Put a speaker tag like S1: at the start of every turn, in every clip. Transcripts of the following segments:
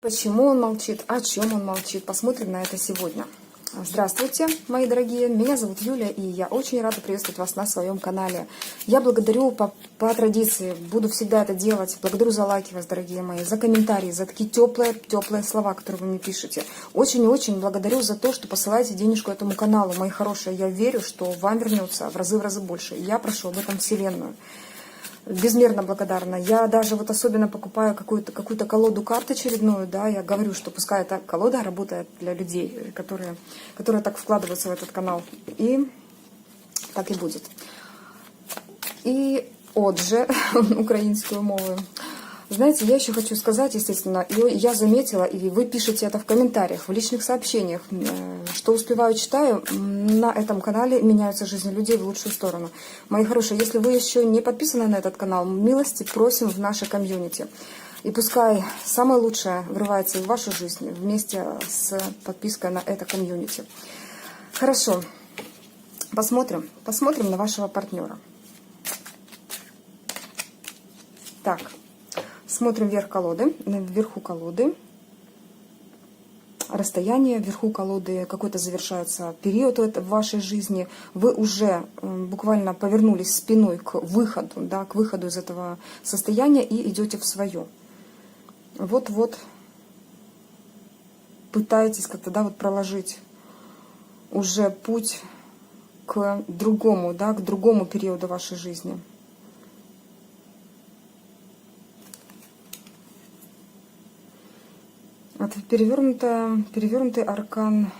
S1: Почему он молчит, о чем он молчит, посмотрим на это сегодня. Здравствуйте, мои дорогие, меня зовут Юлия, и я очень рада приветствовать вас на своем канале. Я благодарю по традиции, буду всегда это делать, благодарю за лайки вас, дорогие мои, за комментарии, за такие теплые слова, которые вы мне пишете. Очень и очень благодарю за то, что посылаете денежку этому каналу, мои хорошие. Я верю, что вам вернется в разы больше, и я прошу об этом Вселенную. Безмерно благодарна. Я даже вот особенно покупаю какую-то колоду карт очередную, да, я говорю, что пускай эта колода работает для людей, которые так вкладываются в этот канал. И так и будет. И отже, українською мовою. Знаете, я еще хочу сказать, естественно, и я заметила, и вы пишете это в комментариях, в личных сообщениях, что успеваю, читаю, на этом канале меняются жизни людей в лучшую сторону. Мои хорошие, если вы еще не подписаны на этот канал, милости просим в наше комьюнити. И пускай самое лучшее врывается в вашу жизнь вместе с подпиской на это комьюнити. Хорошо, посмотрим на вашего партнера. Так. Смотрим вверху колоды, расстояние, вверху колоды какой-то завершается период в вашей жизни. Вы уже буквально повернулись спиной к выходу, да, к выходу из этого состояния и идете в свое. Вот пытаетесь как-то, да, вот проложить уже путь к другому, да, к другому периоду вашей жизни. Перевернутый аркан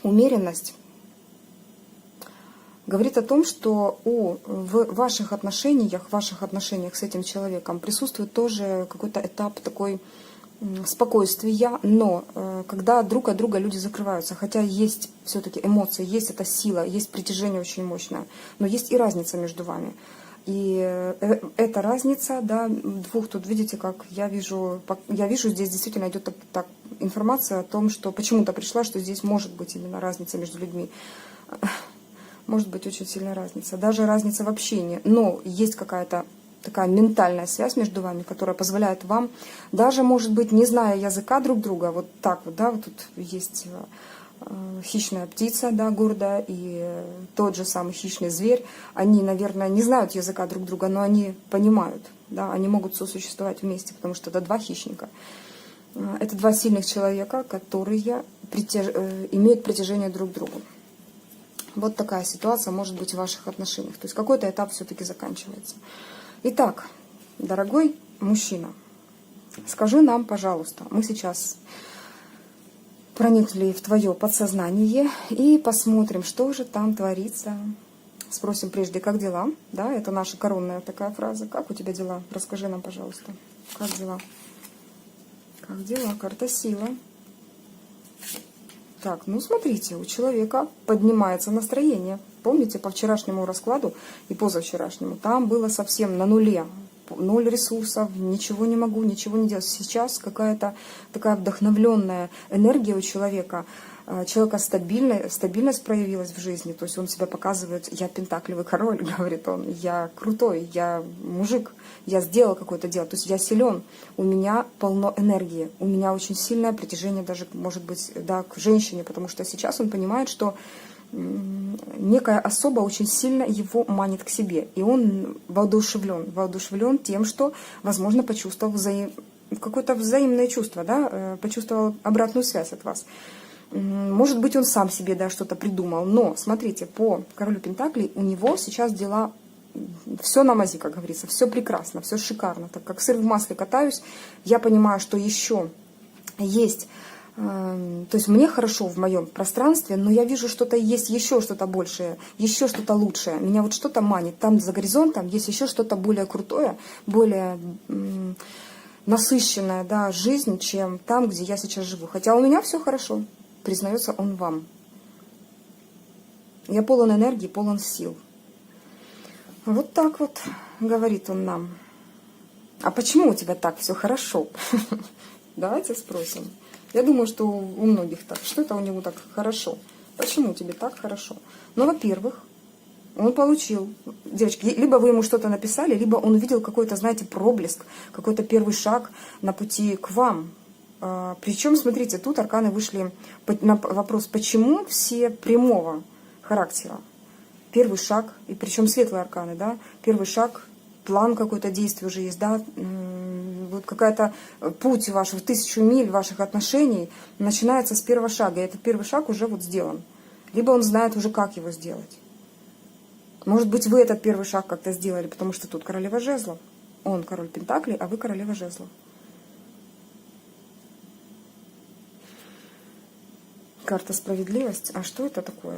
S1: умеренность говорит о том, что в ваших отношениях с этим человеком присутствует тоже какой-то этап такой спокойствия, но когда друг от друга люди закрываются, хотя есть все-таки эмоции, есть эта сила, есть притяжение очень мощное, но есть и разница между вами. И эта разница, да, двух, тут видите, как я вижу здесь действительно идет так информация о том, что почему-то пришла, что здесь может быть именно разница между людьми. Может быть очень сильная разница, даже разница в общении. Но есть какая-то такая ментальная связь между вами, которая позволяет вам, даже, может быть, не зная языка друг друга, вот так вот, да, вот тут есть хищная птица, да, гордая, и тот же самый хищный зверь, они, наверное, не знают языка друг друга, но они понимают, да, они могут сосуществовать вместе, потому что это два хищника. Это два сильных человека, которые имеют притяжение друг к другу. Вот такая ситуация может быть в ваших отношениях. То есть какой-то этап все-таки заканчивается. Итак, дорогой мужчина, скажи нам, пожалуйста, мы сейчас проникли в твое подсознание и посмотрим, что же там творится. Спросим прежде, как дела? Да, это наша коронная такая фраза. Как у тебя дела? Расскажи нам, пожалуйста. Как дела? Как дела? Карта сила. Так, ну смотрите, у человека поднимается настроение. Помните, по вчерашнему раскладу и позавчерашнему, там было совсем на нуле. 0 ресурсов, ничего не могу, ничего не делать. Сейчас какая-то такая вдохновленная энергия у человека. Человека стабильность проявилась в жизни. То есть он себя показывает, я пентаклевый король, говорит он, я крутой, я мужик, я сделал какое-то дело. То есть я силен, у меня полно энергии, у меня очень сильное притяжение даже, может быть, да, к женщине, потому что сейчас он понимает, что некая особа очень сильно его манит к себе. И он воодушевлен тем, что, возможно, почувствовал какое-то взаимное чувство, да, почувствовал обратную связь от вас. Может быть, он сам себе, да, что-то придумал. Но, смотрите, по королю Пентаклей у него сейчас дела все на мази, как говорится, все прекрасно, все шикарно. Так как сыр в масле катаюсь, я понимаю, что еще есть. То есть мне хорошо в моем пространстве, но я вижу, что-то есть еще что-то большее, еще что-то лучшее. Меня вот что-то манит. Там за горизонтом есть еще что-то более крутое, более насыщенная, да, жизнь, чем там, где я сейчас живу. Хотя у меня все хорошо, признается он вам. Я полон энергии, полон сил. Вот так вот говорит он нам. А почему у тебя так все хорошо? Давайте спросим. Я думаю, что у многих так. Что это у него так хорошо? Почему тебе так хорошо? Ну, во-первых, Он получил. Девочки, либо вы ему что-то написали, либо он увидел какой-то, знаете, проблеск, какой-то первый шаг на пути к вам. Причем, смотрите, тут арканы вышли на вопрос, почему все прямого характера. Первый шаг, и причем светлые арканы, да, первый шаг, план какой-то действия уже есть, да, вот какая-то путь ваш, в 1000 миль ваших отношений начинается с первого шага, и этот первый шаг уже вот сделан. Либо он знает уже, как его сделать. Может быть, вы этот первый шаг как-то сделали, потому что тут королева жезлов. Он король пентаклей, а вы королева жезлов. Карта справедливость. А что это такое?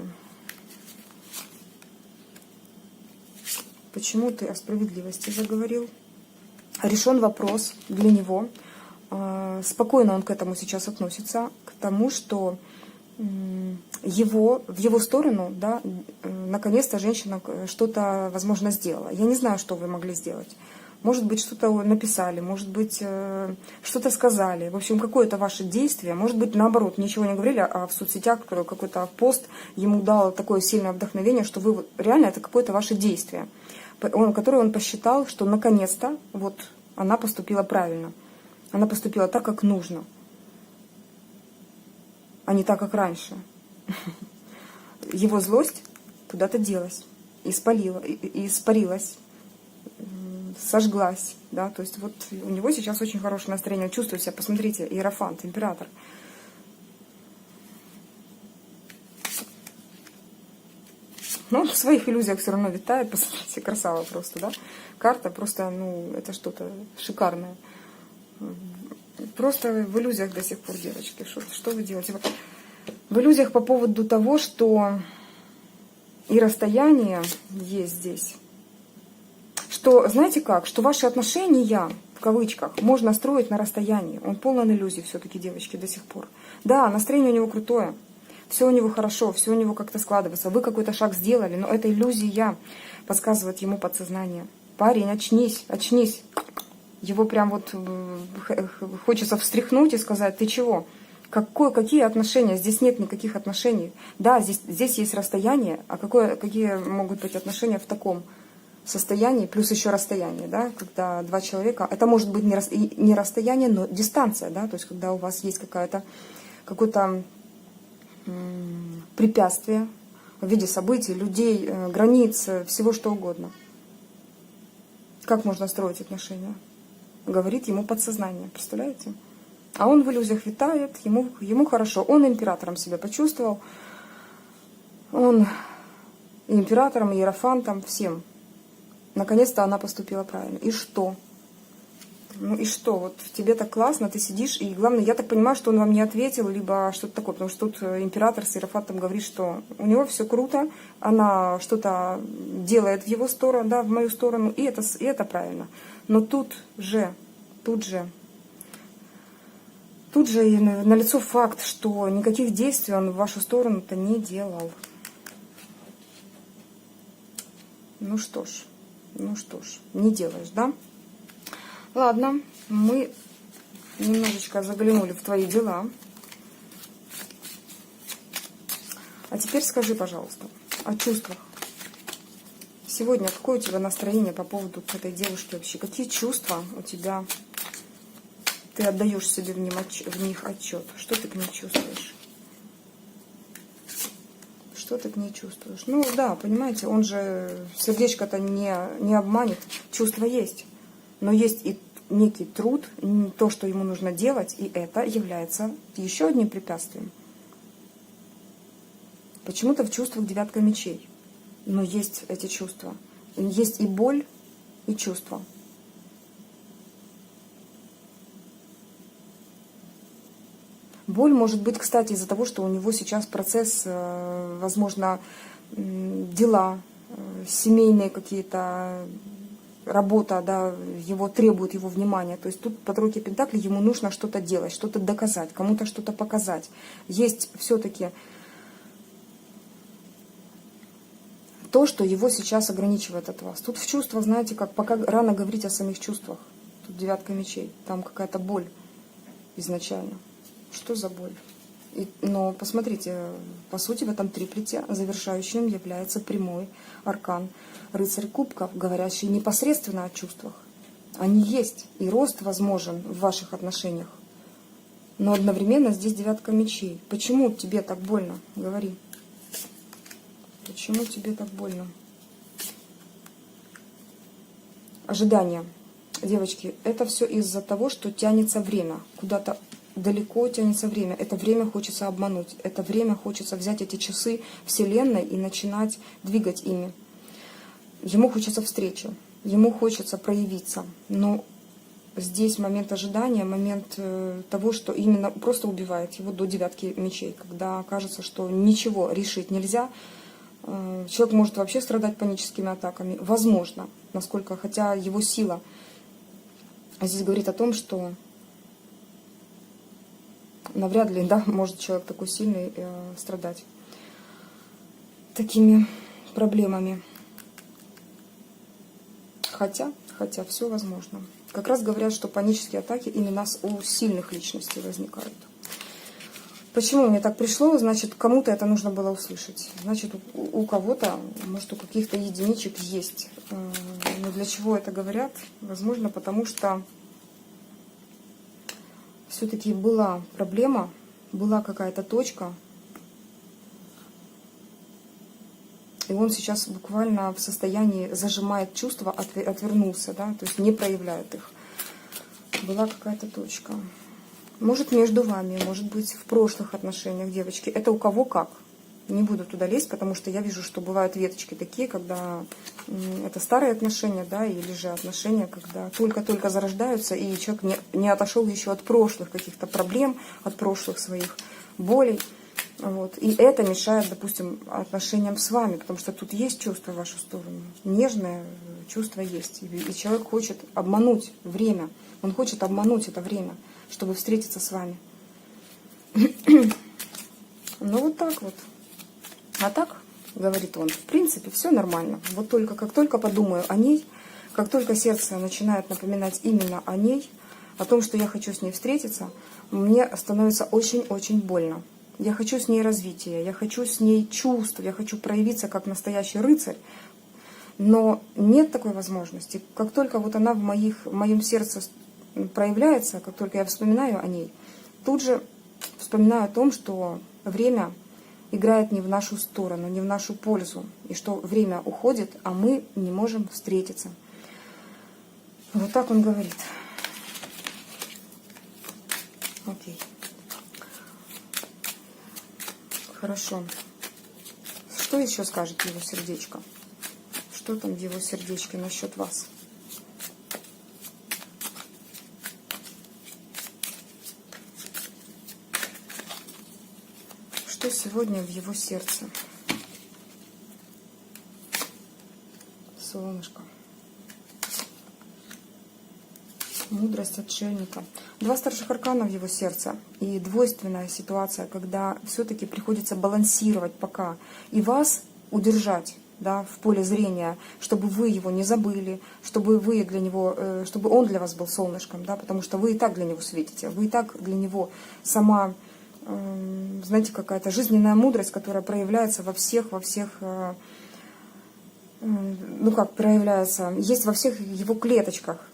S1: Почему ты о справедливости заговорил? Решен вопрос для него. Спокойно он к этому сейчас относится, к тому, что в его сторону, да, наконец-то женщина что-то, возможно, сделала. Я не знаю, что вы могли сделать. Может быть, что-то написали, может быть, что-то сказали. В общем, какое-то ваше действие. Может быть, наоборот, ничего не говорили, а в соцсетях какой-то пост ему дал такое сильное вдохновение, что вы реально это какое-то ваше действие, которое он посчитал, что наконец-то вот она поступила правильно. Она поступила так, как нужно, а не так, как раньше. Его злость куда-то делась, испарилась, сожглась, да, то есть вот у него сейчас очень хорошее настроение, он чувствует себя, посмотрите, Иерофант, император. Но он в своих иллюзиях все равно витает, посмотрите, красава просто, да. Карта просто, ну, это что-то шикарное. Просто в иллюзиях до сих пор, девочки, что вы делаете? В иллюзиях по поводу того, что и расстояние есть здесь. Что, знаете как, что ваши отношения, в кавычках, можно строить на расстоянии. Он полон иллюзий все-таки, девочки, до сих пор. Да, настроение у него крутое. Все у него хорошо, все у него как-то складывается. Вы какой-то шаг сделали, но это иллюзия, подсказывает ему подсознание. Парень, очнись, очнись. Его прям вот хочется встряхнуть и сказать, ты чего? Какие отношения? Здесь нет никаких отношений. Да, здесь есть расстояние, а какие могут быть отношения в таком состоянии, плюс еще расстояние, да, когда два человека, это может быть не расстояние, но дистанция, да, то есть когда у вас есть какое-то препятствие в виде событий, людей, границ, всего что угодно. Как можно строить отношения? Говорит ему подсознание, представляете? А он в иллюзиях витает, ему хорошо. Он императором себя почувствовал. Он и императором, и иерофантом, всем. Наконец-то она поступила правильно. И что? Ну и что? Вот тебе так классно, ты сидишь, и главное, я так понимаю, что он вам не ответил, либо что-то такое, потому что тут император с иерофантом говорит, что у него все круто, она что-то делает в его сторону, да, в мою сторону, и это правильно. Но тут же налицо факт, что никаких действий он в вашу сторону-то не делал. Ну что ж, не делаешь, да? Ладно, мы немножечко заглянули в твои дела. А теперь скажи, пожалуйста, о чувствах. Сегодня какое у тебя настроение по поводу этой девушки вообще? Какие чувства у тебя? Ты отдаешь себе в них отчет. Что ты к ней чувствуешь? Что ты к ней чувствуешь? Ну да, понимаете, он же сердечко-то не обманет. Чувства есть. Но есть и некий труд, то, что ему нужно делать, и это является еще одним препятствием. Почему-то в чувствах 9 мечей. Но есть эти чувства. Есть и боль, и чувства. Боль может быть, кстати, из-за того, что у него сейчас процесс, возможно, дела, семейные какие-то, работа, да, его требует его внимания. То есть тут по тройке пентаклей ему нужно что-то делать, что-то доказать, кому-то что-то показать. Есть все-таки то, что его сейчас ограничивает от вас. Тут в чувствах, знаете, как пока рано говорить о самих чувствах. Тут 9 мечей, там какая-то боль изначально. Что за боль? Но посмотрите, по сути в этом триплете завершающим является прямой аркан рыцарь кубков, говорящий непосредственно о чувствах. Они есть, и рост возможен в ваших отношениях. Но одновременно здесь девятка мечей. Почему тебе так больно? Говори. Почему тебе так больно? Ожидания. Девочки, это все из-за того, что тянется время. Куда-то далеко тянется время. Это время хочется обмануть. Это время хочется взять эти часы Вселенной и начинать двигать ими. Ему хочется встречи. Ему хочется проявиться. Но здесь момент ожидания, момент того, что именно просто убивает его до девятки мечей. Когда кажется, что ничего решить нельзя. Человек может вообще страдать паническими атаками. Возможно, насколько, хотя его сила здесь говорит о том, что навряд ли, да, может человек такой сильный страдать такими проблемами. Хотя все возможно. Как раз говорят, что панические атаки именно у сильных личностей возникают. Почему мне так пришло? Значит, кому-то это нужно было услышать. Значит, у кого-то, может, у каких-то единичек есть. Но для чего это говорят? Возможно, потому что все-таки была проблема, была какая-то точка, и он сейчас буквально в состоянии зажимает чувства, отвернулся, да, то есть не проявляет их. Была какая-то точка. Может, между вами, может быть, в прошлых отношениях, девочки. Это у кого как. Не буду туда лезть, потому что я вижу, что бывают веточки такие, когда это старые отношения, да, или же отношения, когда только-только зарождаются, и человек не отошел еще от прошлых каких-то проблем, от прошлых своих болей. Вот. И это мешает, допустим, отношениям с вами, потому что тут есть чувство в вашу сторону. Нежное чувство есть. И человек хочет обмануть время. Он хочет обмануть это время, чтобы встретиться с вами. Ну вот так вот. А так, говорит он, в принципе, все нормально. Вот только как только подумаю о ней, как только сердце начинает напоминать именно о ней, о том, что я хочу с ней встретиться, мне становится очень-очень больно. Я хочу с ней развития, я хочу с ней чувств, я хочу проявиться как настоящий рыцарь, но нет такой возможности. Как только вот она в моем сердце проявляется, как только я вспоминаю о ней, тут же вспоминаю о том, что время играет не в нашу сторону, не в нашу пользу, и что время уходит, а мы не можем встретиться. Вот так он говорит. Окей. Хорошо. Что еще скажет его сердечко? Что там в его сердечке насчет вас? Что сегодня в его сердце? Солнышко. Мудрость отшельника. Два старших аркана в его сердце. И двойственная ситуация, когда все-таки приходится балансировать пока. И вас удержать, да, в поле зрения, чтобы вы его не забыли, чтобы вы для него, чтобы он для вас был солнышком, да, потому что вы и так для него светите. Вы и так для него сама, знаете, какая-то жизненная мудрость, которая проявляется во всех, ну как проявляется, есть во всех его клеточках.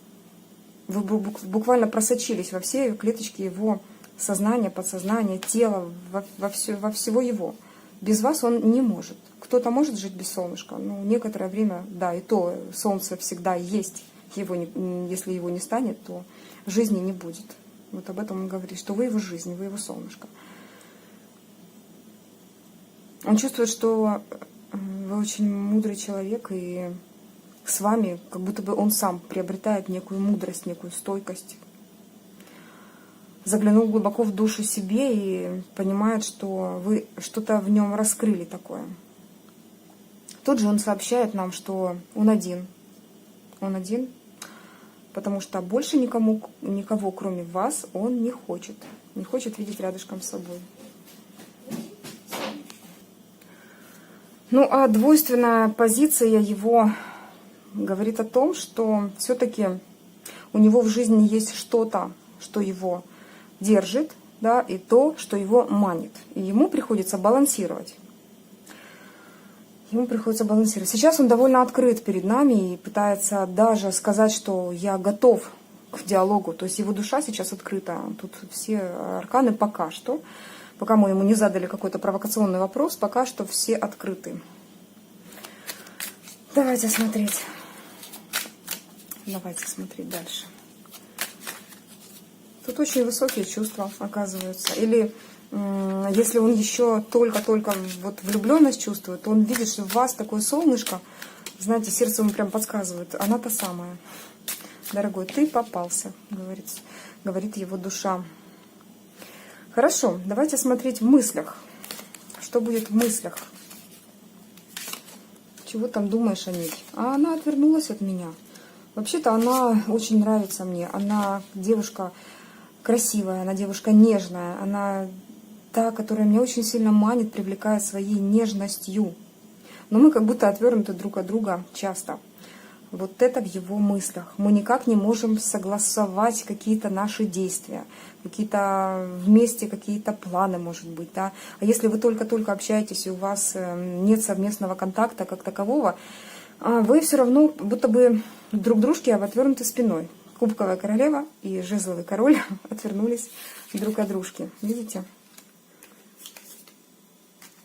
S1: Вы буквально просочились во все клеточки его сознания, подсознания, тела, во всего его. Без вас он не может. Кто-то может жить без солнышка, но некоторое время, да, и то солнце всегда есть. Если его не станет, то жизни не будет. Вот об этом он говорит, что вы его жизнь, вы его солнышко. Он чувствует, что вы очень мудрый человек, и с вами как будто бы он сам приобретает некую мудрость, некую стойкость. Заглянул глубоко в душу себе и понимает, что вы что-то в нем раскрыли такое. Тут же он сообщает нам, что он один. Он один, потому что больше никого, кроме вас, он не хочет. Не хочет видеть рядышком с собой. Ну, а двойственная позиция его говорит о том, что все-таки у него в жизни есть что-то, что его держит, да, и то, что его манит. И ему приходится балансировать. Ему приходится балансировать. Сейчас он довольно открыт перед нами и пытается даже сказать, что я готов к диалогу. То есть его душа сейчас открыта. Тут все арканы пока что, пока мы ему не задали какой-то провокационный вопрос, пока что все открыты. Давайте смотреть. Давайте смотреть дальше. Тут очень высокие чувства, оказываются. Или если он еще только-только вот влюбленность чувствует, то он видит, что в вас такое солнышко, знаете, сердце ему прям подсказывает, она та самая. Дорогой, ты попался, говорит его душа. Хорошо, давайте смотреть в мыслях. Что будет в мыслях? Чего там думаешь о ней? А она отвернулась от меня. Вообще-то она очень нравится мне. Она девушка красивая, она девушка нежная. Она та, которая меня очень сильно манит, привлекая своей нежностью. Но мы как будто отвернуты друг от друга часто. Вот это в его мыслях. Мы никак не можем согласовать какие-то наши действия, какие-то вместе, какие-то планы, может быть. Да? А если вы только-только общаетесь, и у вас нет совместного контакта как такового, вы все равно будто бы друг дружке отвернуты спиной. Кубковая королева и жезловый король отвернулись друг от дружки. Видите?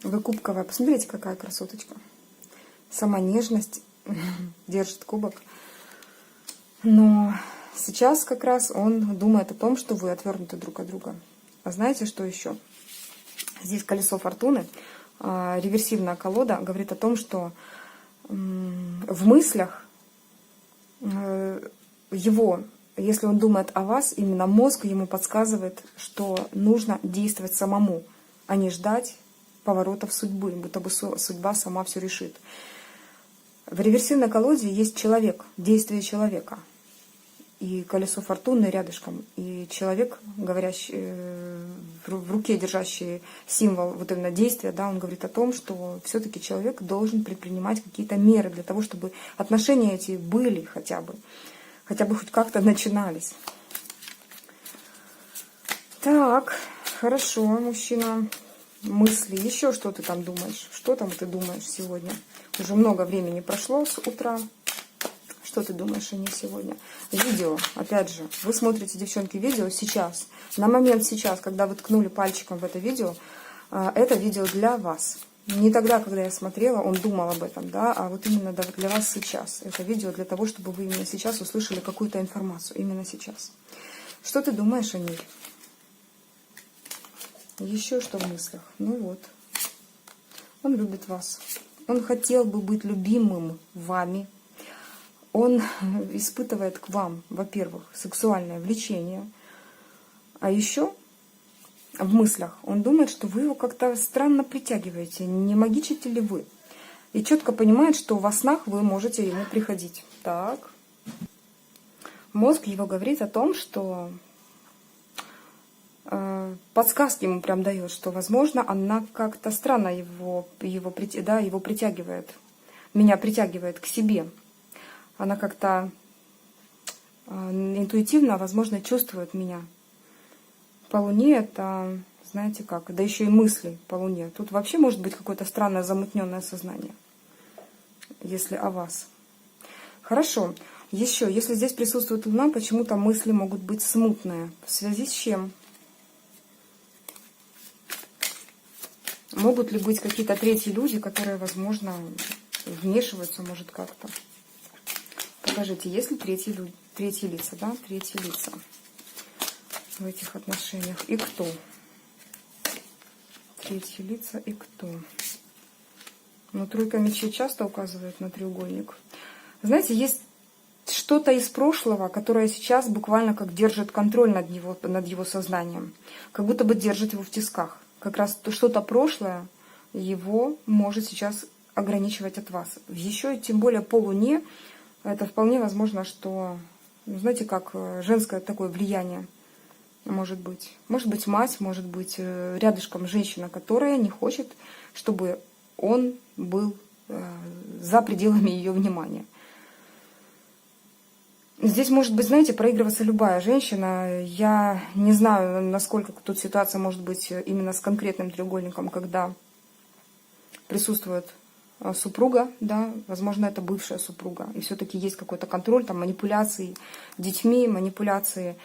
S1: Вы кубковая. Посмотрите, какая красоточка. Сама нежность держит кубок. Но сейчас как раз он думает о том, что вы отвернуты друг от друга. А знаете, что еще? Здесь колесо фортуны, реверсивная колода, говорит о том, что в мыслях его, если он думает о вас, именно мозг ему подсказывает, что нужно действовать самому, а не ждать поворотов судьбы, будто бы судьба сама все решит. В реверсивной колоде есть человек, действие человека. И колесо фортуны рядышком. И человек, говорящий, в руке держащий символ вот именно действия, да, он говорит о том, что все-таки человек должен предпринимать какие-то меры для того, чтобы отношения эти были хотя бы хоть как-то начинались. Так, хорошо, мужчина. Мысли. Еще что ты там думаешь? Что там ты думаешь сегодня? Уже много времени прошло с утра. Что ты думаешь о ней сегодня? Видео, опять же, вы смотрите, девчонки, видео сейчас. На момент сейчас, когда вы ткнули пальчиком в это видео для вас. Не тогда, когда я смотрела, он думал об этом, да, а вот именно для вас сейчас. Это видео для того, чтобы вы именно сейчас услышали какую-то информацию. Именно сейчас. Что ты думаешь о ней? Еще что в мыслях? Ну вот. Он любит вас. Он хотел бы быть любимым вами. Он испытывает к вам, во-первых, сексуальное влечение. А еще в мыслях он думает, что вы его как-то странно притягиваете. Не магичите ли вы? И четко понимает, что во снах вы можете ему приходить. Так. Мозг его говорит о том, что подсказки ему прям дает, что, возможно, она как-то странно его притягивает. Меня притягивает к себе. Она как-то интуитивно, возможно, чувствует меня. По Луне это, знаете как, да еще и мысли по Луне. Тут вообще может быть какое-то странное замутненное сознание, если о вас. Хорошо. Еще, если здесь присутствует Луна, почему-то мысли могут быть смутные. В связи с чем? Могут ли быть какие-то третьи люди, которые, возможно, вмешиваются, может, как-то? Покажите, есть ли третьи лица, да? Третьи лица в этих отношениях. И кто? Третьи лица и кто? Ну, тройка мечей часто указывает на треугольник. Знаете, есть что-то из прошлого, которое сейчас буквально как держит контроль над его сознанием. Как будто бы держит его в тисках. Как раз что-то прошлое его может сейчас ограничивать от вас. Еще и тем более по Луне это вполне возможно, что, знаете, как женское такое влияние может быть. Может быть мать, может быть рядышком женщина, которая не хочет, чтобы он был за пределами ее внимания. Здесь может быть, знаете, проигрываться любая женщина. Я не знаю, насколько тут ситуация может быть именно с конкретным треугольником, когда присутствует супруга, да, возможно, это бывшая супруга. И все-таки есть какой-то контроль, там, манипуляции детьми, манипуляции,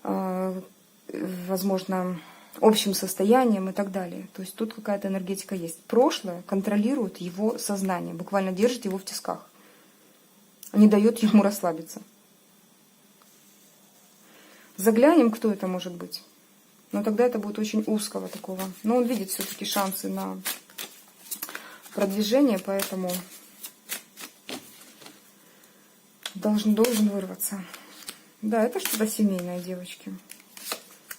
S1: возможно, общим состоянием и так далее. То есть тут какая-то энергетика есть. Прошлое контролирует его сознание, буквально держит его в тисках, не дает ему расслабиться. Заглянем, кто это может быть. Но тогда это будет очень узкого такого. Но он видит все-таки шансы на продвижение, поэтому должен вырваться. Да, это что-то семейное, девочки.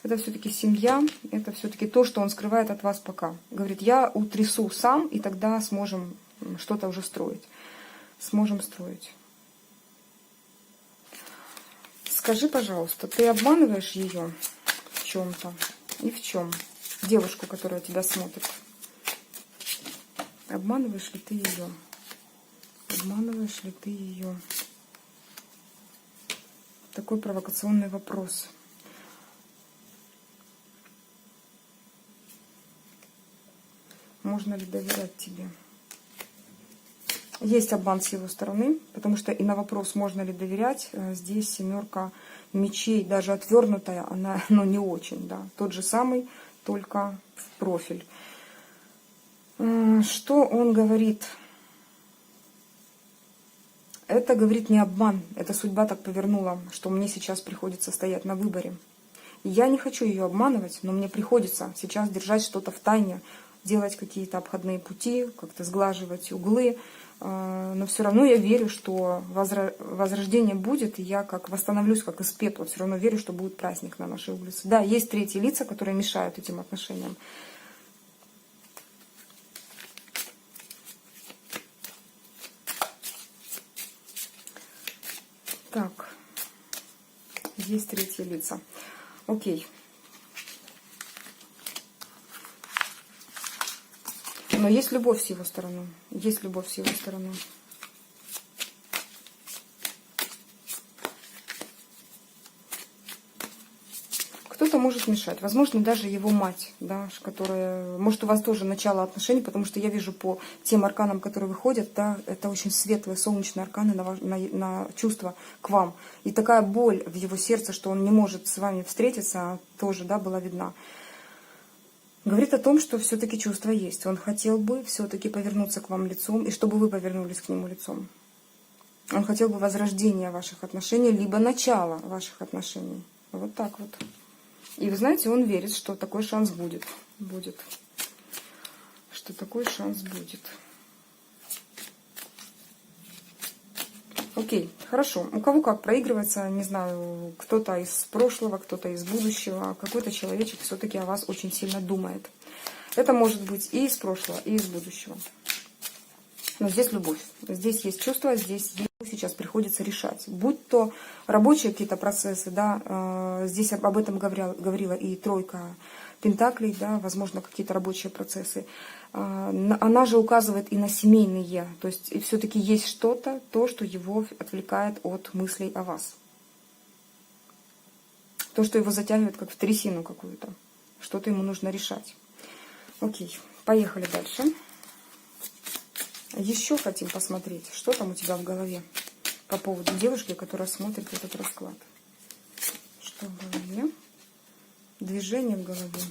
S1: Это все-таки семья, это все-таки то, что он скрывает от вас пока. Говорит, я утрясу сам, и тогда сможем что-то уже строить. Сможем строить. Скажи, пожалуйста, ты обманываешь ее в чем-то? И в чем? Девушку, которая тебя смотрит. Обманываешь ли ты ее? Обманываешь ли ты ее? Такой провокационный вопрос. Можно ли доверять тебе? Есть обман с его стороны, потому что и на вопрос, можно ли доверять, здесь 7 мечей, даже отвернутая, она не очень, да. Тот же самый, только в профиль. Что он говорит? Это, говорит, не обман. Это судьба так повернула, что мне сейчас приходится стоять на выборе. Я не хочу ее обманывать, но мне приходится сейчас держать что-то в тайне, делать какие-то обходные пути, как-то сглаживать углы. Но все равно я верю, что возрождение будет, и я как восстановлюсь, как из пепла. Все равно верю, что будет праздник на нашей улице. Да, есть третьи лица, которые мешают этим отношениям. Так, есть третьи лица. Окей. Но есть любовь с его стороны. Есть любовь с его стороны. Кто-то может мешать. Возможно, даже его мать, да, которая... Может, у вас тоже начало отношений, потому что я вижу по тем арканам, которые выходят, да, это очень светлые, солнечные арканы на чувства к вам. И такая боль в его сердце, что он не может с вами встретиться, тоже, да, была видна. Говорит о том, что все-таки чувства есть. Он хотел бы все-таки повернуться к вам лицом, и чтобы вы повернулись к нему лицом. Он хотел бы возрождения ваших отношений, либо начала ваших отношений. Вот так вот. И вы знаете, он верит, что такой шанс будет. Что такой шанс будет. Окей, хорошо. У кого как проигрывается, не знаю, кто-то из прошлого, кто-то из будущего. Какой-то человечек все-таки о вас очень сильно думает. Это может быть и из прошлого, и из будущего. Но здесь любовь. Здесь есть чувство, здесь сейчас приходится решать. Будь то рабочие какие-то процессы, да, здесь об этом говорила и тройка пентаклей, да, возможно, какие-то рабочие процессы. Она же указывает и на семейные, то есть и все-таки есть что-то, то, что его отвлекает от мыслей о вас. То, что его затягивает как в трясину какую-то. Что-то ему нужно решать. Окей, поехали дальше. Еще хотим посмотреть, что там у тебя в голове по поводу девушки, которая смотрит этот расклад. Что в голове? Движение в голове.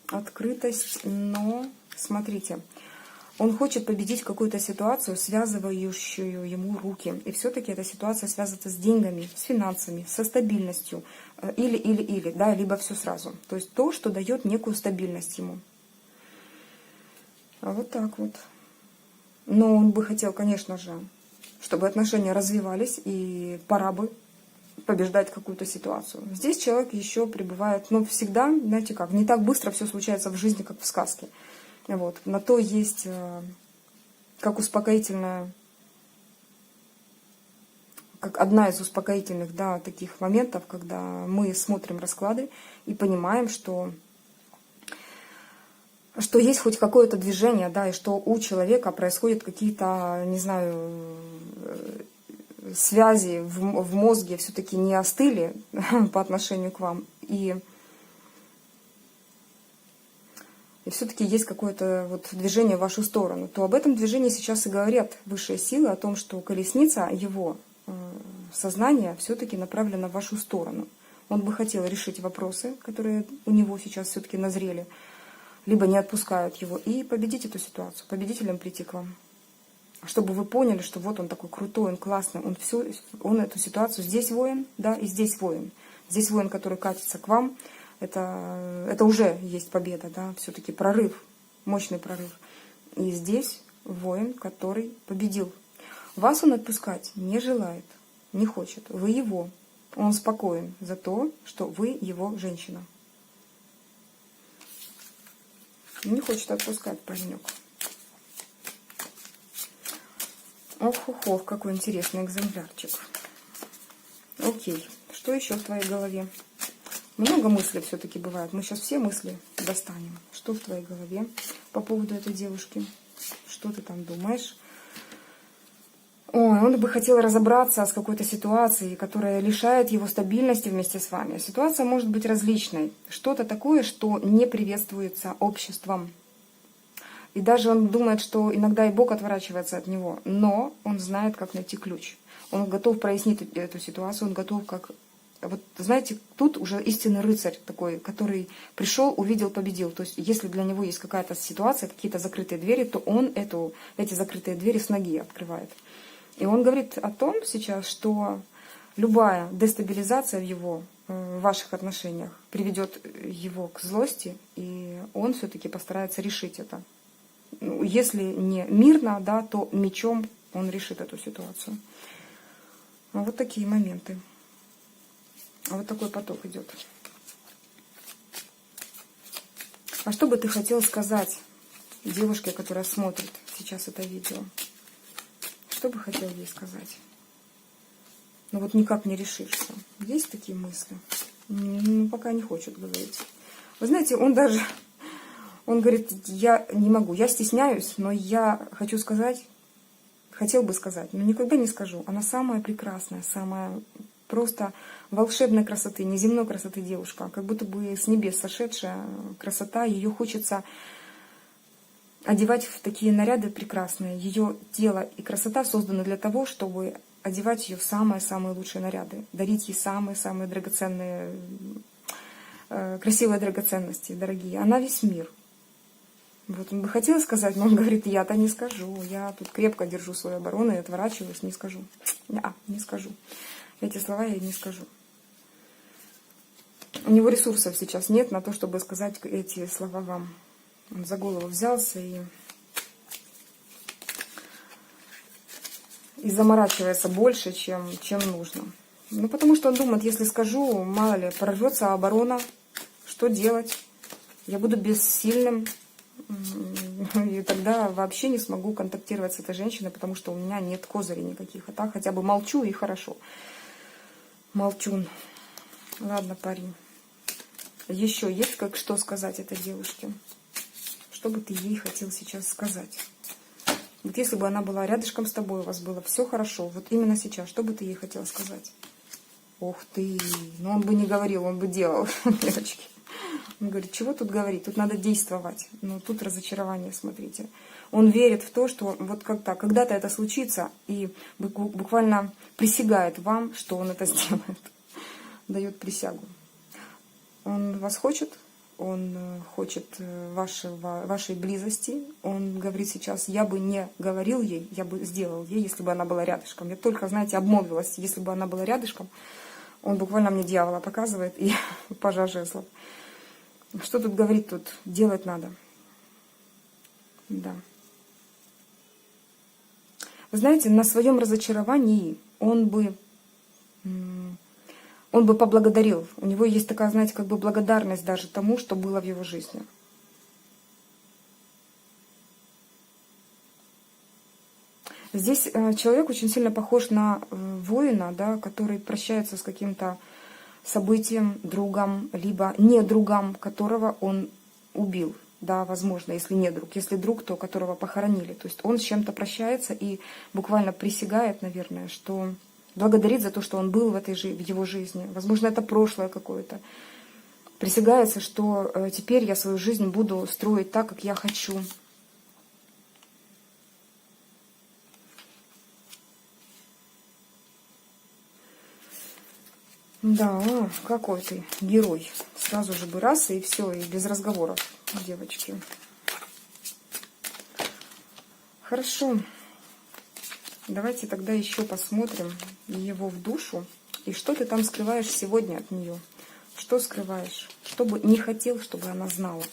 S1: Открытость, но, смотрите, он хочет победить какую-то ситуацию, связывающую ему руки. И все-таки эта ситуация связана с деньгами, с финансами, со стабильностью. Или, да, либо все сразу. То есть то, что дает некую стабильность ему. А вот так вот. Но он бы хотел, конечно же, чтобы отношения развивались, и пора бы побеждать какую-то ситуацию. Здесь человек еще пребывает, но всегда, знаете как, не так быстро все случается в жизни, как в сказке. Вот. На то есть как успокоительная, как одна из успокоительных, да, таких моментов, когда мы смотрим расклады и понимаем, что есть хоть какое-то движение, да, и что у человека происходят какие-то, не знаю, связи в мозге все-таки не остыли по отношению к вам, и все-таки есть какое-то вот движение в вашу сторону, то об этом движении сейчас и говорят высшие силы, о том, что колесница его сознания все-таки направлена в вашу сторону. Он бы хотел решить вопросы, которые у него сейчас все-таки назрели, либо не отпускают его, и победить эту ситуацию, победителем прийти к вам. Чтобы вы поняли, что вот он такой крутой, он классный, он эту ситуацию, здесь воин, да, и здесь воин. Здесь воин, который катится к вам, это уже есть победа, да, все-таки прорыв, мощный прорыв. И здесь воин, который победил. Вас он отпускать не желает, не хочет, вы его. Он спокоен за то, что вы его женщина. Не хочет отпускать паренек. Ох, какой интересный экземплярчик. Окей, что еще в твоей голове? Много мыслей все-таки бывает. Мы сейчас все мысли достанем. Что в твоей голове по поводу этой девушки? Что ты там думаешь? Ой, он бы хотел разобраться с какой-то ситуацией, которая лишает его стабильности вместе с вами. Ситуация может быть различной. Что-то такое, что не приветствуется обществом. И даже он думает, что иногда и Бог отворачивается от него. Но он знает, как найти ключ. Он готов прояснить эту ситуацию, он готов как... Вот знаете, тут уже истинный рыцарь такой, который пришел, увидел, победил. То есть если для него есть какая-то ситуация, какие-то закрытые двери, то он эти закрытые двери с ноги открывает. И он говорит о том сейчас, что любая дестабилизация в ваших отношениях приведет его к злости, и он все-таки постарается решить это. Если не мирно, да, то мечом он решит эту ситуацию. Вот такие моменты. Вот такой поток идет. А что бы ты хотел сказать девушке, которая смотрит сейчас это видео? Что бы хотел ей сказать? Ну вот никак не решишься. Есть такие мысли? Ну, пока не хочет говорить. Вы знаете, он говорит, я не могу, я стесняюсь, но я хочу сказать, хотел бы сказать, но никогда не скажу. Она самая прекрасная, самая просто волшебной красоты, неземной красоты девушка, как будто бы с небес сошедшая красота, ее хочется одевать в такие наряды прекрасные. Ее тело и красота созданы для того, чтобы одевать ее в самые-самые лучшие наряды, дарить ей самые-самые драгоценные, красивые драгоценности, дорогие. Она весь мир. Вот он бы хотел сказать, но он говорит, я-то не скажу. Я тут крепко держу свою оборону и отворачиваюсь, не скажу. Не скажу. Эти слова я не скажу. У него ресурсов сейчас нет на то, чтобы сказать эти слова вам. Он за голову взялся и заморачивается больше, чем нужно. Ну, потому что он думает, если скажу, мало ли, прорвется оборона, что делать? Я буду бессильным, и тогда вообще не смогу контактировать с этой женщиной, потому что у меня нет козырей никаких. А так хотя бы молчу, и хорошо. Молчун. Ладно, парень. Еще есть что сказать этой девушке? Что бы ты ей хотел сейчас сказать? Вот если бы она была рядышком с тобой, у вас было все хорошо, вот именно сейчас, что бы ты ей хотел сказать? Ух ты! Ну он бы не говорил, он бы делал, девочки. Он говорит, чего тут говорить? Тут надо действовать. Но тут разочарование, смотрите. Он верит в то, что вот когда-то это случится, и буквально присягает вам, что он это сделает. Дает присягу. Он вас хочет, он хочет вашей близости. Он говорит сейчас, я бы не говорил ей, я бы сделал ей, если бы она была рядышком. Я только, знаете, обмолвилась, если бы она была рядышком. Он буквально мне дьявола показывает и пажа жезлов. Что тут говорить, тут делать надо. Да. Вы знаете, на своем разочаровании он бы поблагодарил. У него есть такая, знаете, как бы благодарность даже тому, что было в его жизни. Здесь человек очень сильно похож на воина, да, который прощается с каким-то событием, другом, либо не другом, которого он убил. Да, возможно, если не друг. Если друг, то которого похоронили. То есть он с чем-то прощается и буквально присягает, наверное, что Благодарит за то, что он был в его жизни. Возможно, это прошлое какое-то. Присягается, что теперь я свою жизнь буду строить так, как я хочу. Да, какой ты герой. Сразу же бы раз, и все, и без разговоров, девочки. Хорошо. Давайте тогда еще посмотрим его в душу. И что ты там скрываешь сегодня от нее? Что скрываешь? Что бы не хотел, чтобы она знала?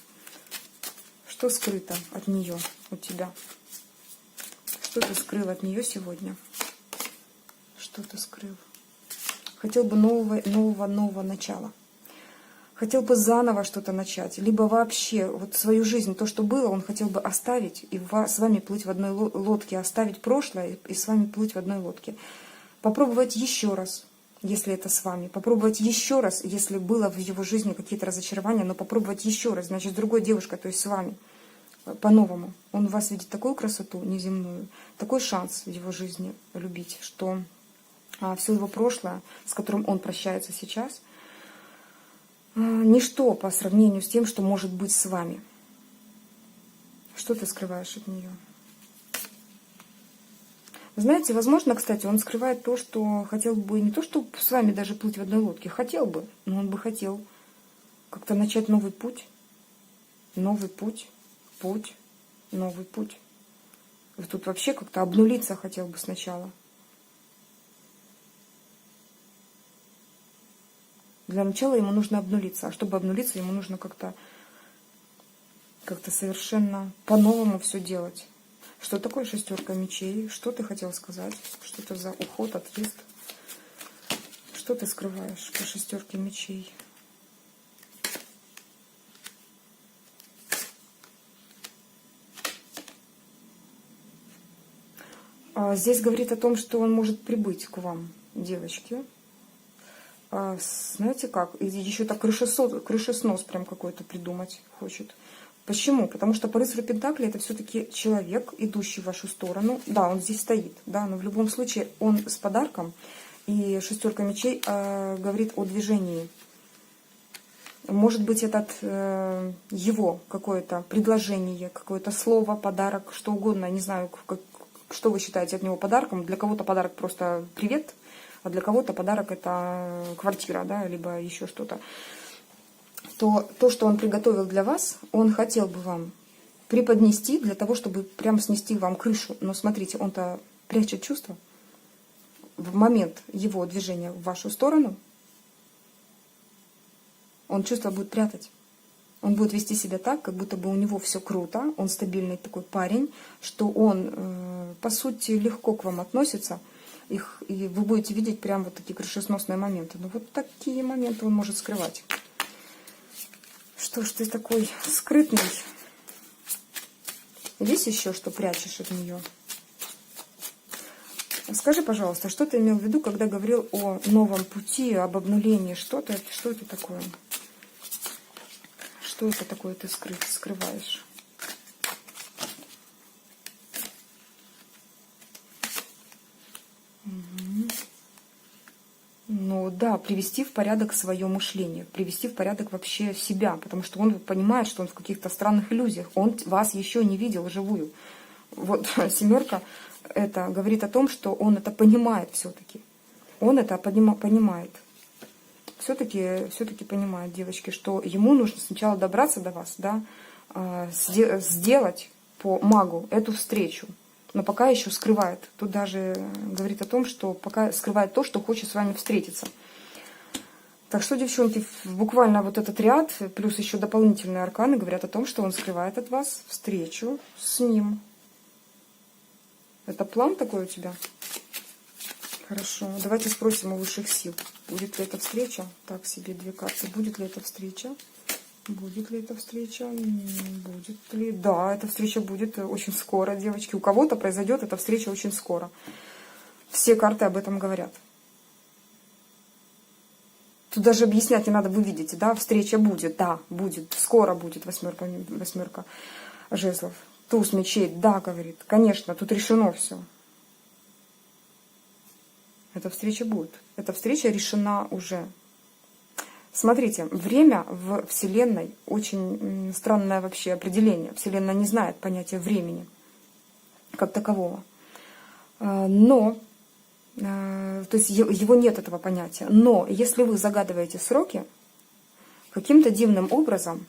S1: Что скрыто от нее, от тебя? Что ты скрыл от нее сегодня? Что ты скрыл? Хотел бы нового начала. Хотел бы заново что-то начать. Либо вообще вот свою жизнь, то, что было, он хотел бы оставить и с вами плыть в одной лодке. Оставить прошлое и с вами плыть в одной лодке. Попробовать еще раз, если это с вами. Попробовать еще раз, если было в его жизни какие-то разочарования, но попробовать еще раз, значит, с другой девушкой, то есть с вами. По-новому. Он в вас видит такую красоту неземную, такой шанс в его жизни любить, что все его прошлое, с которым он прощается сейчас, ничто по сравнению с тем, что может быть с вами. Что ты скрываешь от нее? Знаете, возможно, кстати, он скрывает то, что хотел бы не то, что с вами даже плыть в одной лодке, хотел бы, но он бы хотел как-то начать новый путь. Новый путь, новый путь. Тут вообще как-то обнулиться хотел бы сначала. Для начала ему нужно обнулиться. А чтобы обнулиться, ему нужно как-то совершенно по-новому все делать. Что такое шестерка мечей? Что ты хотел сказать? Что это за уход, отъезд? Что ты скрываешь по шестерке мечей? Здесь говорит о том, что он может прибыть к вам, девочки. Знаете как? И еще так крышеснос прям какой-то придумать хочет. Почему? Потому что по рыцарю Пентаклей это все-таки человек, идущий в вашу сторону. Да, он здесь стоит, да, но в любом случае он с подарком. И шестерка мечей говорит о движении. Может быть, это его какое-то предложение, какое-то слово, подарок, что угодно. Не знаю, что вы считаете от него подарком. Для кого-то подарок просто привет, а для кого-то подарок это квартира, да, либо еще что-то. То, что он приготовил для вас, он хотел бы вам преподнести для того, чтобы прям снести вам крышу. Но смотрите, он-то прячет чувства в момент его движения в вашу сторону. Он чувства будет прятать. Он будет вести себя так, как будто бы у него все круто, он стабильный такой парень, что он, по сути, легко к вам относится, и вы будете видеть прям вот такие крышесносные моменты. Но вот такие моменты он может скрывать. Что ж ты такой скрытный? Есть еще что прячешь от нее? Скажи, пожалуйста, что ты имел в виду, когда говорил о новом пути, об обнулении? Что это такое? Что это такое ты скрываешь? Ну да, привести в порядок свое мышление, привести в порядок вообще себя, потому что он понимает, что он в каких-то странных иллюзиях, он вас еще не видел вживую. Вот семерка это говорит о том, что он это понимает все-таки. Он это понимает. Все-таки понимает, девочки, что ему нужно сначала добраться до вас, да, сделать по магу эту встречу. Но пока еще скрывает. Тут даже говорит о том, что пока скрывает то, что хочет с вами встретиться. Так что, девчонки, буквально вот этот ряд, плюс еще дополнительные арканы говорят о том, что он скрывает от вас встречу с ним. Это план такой у тебя? Хорошо. Давайте спросим у высших сил. Будет ли эта встреча? Так, себе две карты. Будет ли эта встреча? Будет ли эта встреча? Будет ли? Да, эта встреча будет очень скоро, девочки. У кого-то произойдет эта встреча очень скоро. Все карты об этом говорят. Тут даже объяснять не надо, вы видите, да, встреча будет, да, будет, скоро будет восьмерка жезлов. Туз мечей, да, говорит, конечно, тут решено все. Эта встреча будет. Эта встреча решена уже. Смотрите, время в Вселенной очень странное вообще определение. Вселенная не знает понятия времени как такового. Но, то есть его нет, этого понятия. Но если вы загадываете сроки, каким-то дивным образом,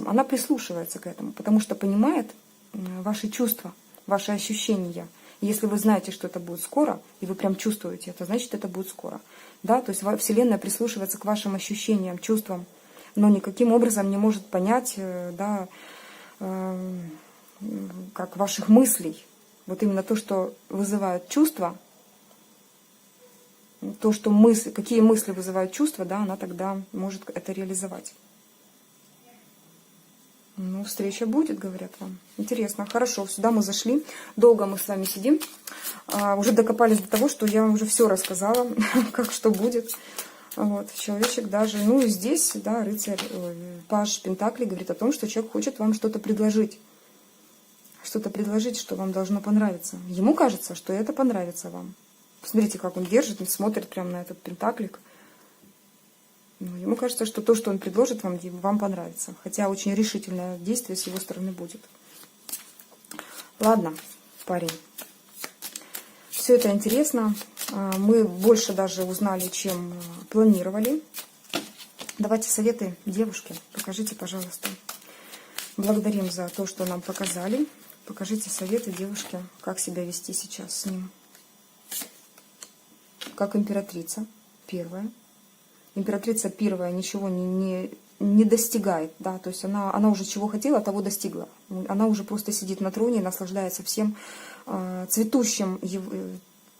S1: она прислушивается к этому, потому что понимает ваши чувства, ваши ощущения. Если вы знаете, что это будет скоро, и вы прям чувствуете это, значит, это будет скоро. Да? То есть Вселенная прислушивается к вашим ощущениям, чувствам, но никаким образом не может понять, да, как ваших мыслей. Вот именно то, что вызывает чувства, то, что какие мысли вызывают чувства, да, она тогда может это реализовать. Ну, встреча будет, говорят вам. Интересно, хорошо, сюда мы зашли. Долго мы с вами сидим. Уже докопались до того, что я вам уже все рассказала, как что будет. Вот, человечек даже, ну и здесь, да, рыцарь, паж Пентаклей говорит о том, что человек хочет вам что-то предложить. Что-то предложить, что вам должно понравиться. Ему кажется, что это понравится вам. Посмотрите, как он держит, он смотрит прямо на этот пентаклик. Ну, ему кажется, что то, что он предложит вам понравится. Хотя очень решительное действие с его стороны будет. Ладно, парень. Все это интересно. Мы больше даже узнали, чем планировали. Давайте советы девушке. Покажите, пожалуйста. Благодарим за то, что нам показали. Покажите советы девушке, как себя вести сейчас с ним. Как императрица первая. Императрица первая ничего не достигает, да, то есть она уже чего хотела, того достигла. Она уже просто сидит на троне и наслаждается всем цветущим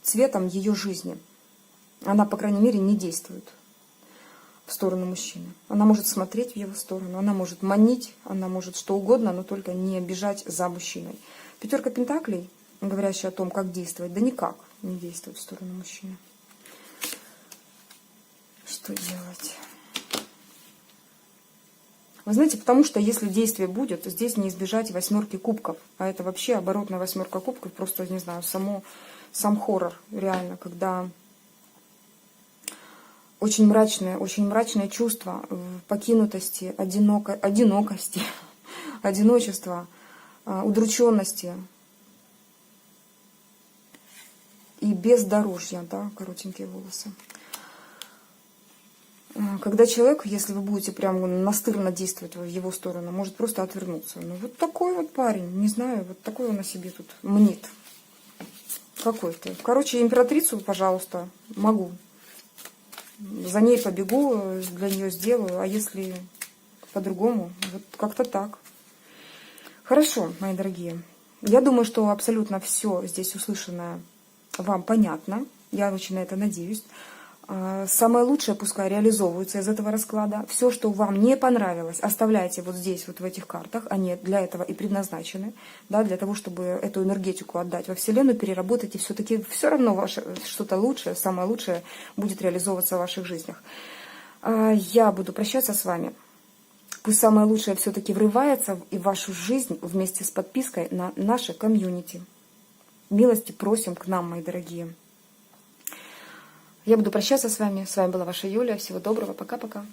S1: цветом ее жизни. Она, по крайней мере, не действует в сторону мужчины. Она может смотреть в его сторону, она может манить, она может что угодно, но только не бежать за мужчиной. Пятерка пентаклей, говорящая о том, как действовать, да никак не действует в сторону мужчины. Что делать? Вы знаете, потому что если действие будет, то здесь не избежать восьмерки кубков. А это вообще оборотная восьмерка кубков, просто, не знаю, сам хоррор, реально, когда очень мрачное чувство покинутости, одинокости, одиночества, удрученности и бездорожья, да, коротенькие волосы. Когда человек, если вы будете прям настырно действовать в его сторону, может просто отвернуться. Ну вот такой вот парень, не знаю, вот такой он о себе тут мнит. Какой-то. Короче, императрицу, пожалуйста, могу. За ней побегу, для нее сделаю, а если по-другому, вот как-то так. Хорошо, мои дорогие. Я думаю, что абсолютно все здесь услышанное вам понятно. Я очень на это надеюсь. Самое лучшее пускай реализовывается из этого расклада. Все, что вам не понравилось, оставляйте вот здесь, вот в этих картах. Они для этого и предназначены, да, для того, чтобы эту энергетику отдать во Вселенную, переработать. И все-таки все равно ваше что-то лучшее, самое лучшее будет реализовываться в ваших жизнях. Я буду прощаться с вами. Пусть самое лучшее все-таки врывается в вашу жизнь вместе с подпиской на наше комьюнити. Милости просим к нам, мои дорогие. Я буду прощаться с вами. С вами была ваша Юлия. Всего доброго. Пока-пока.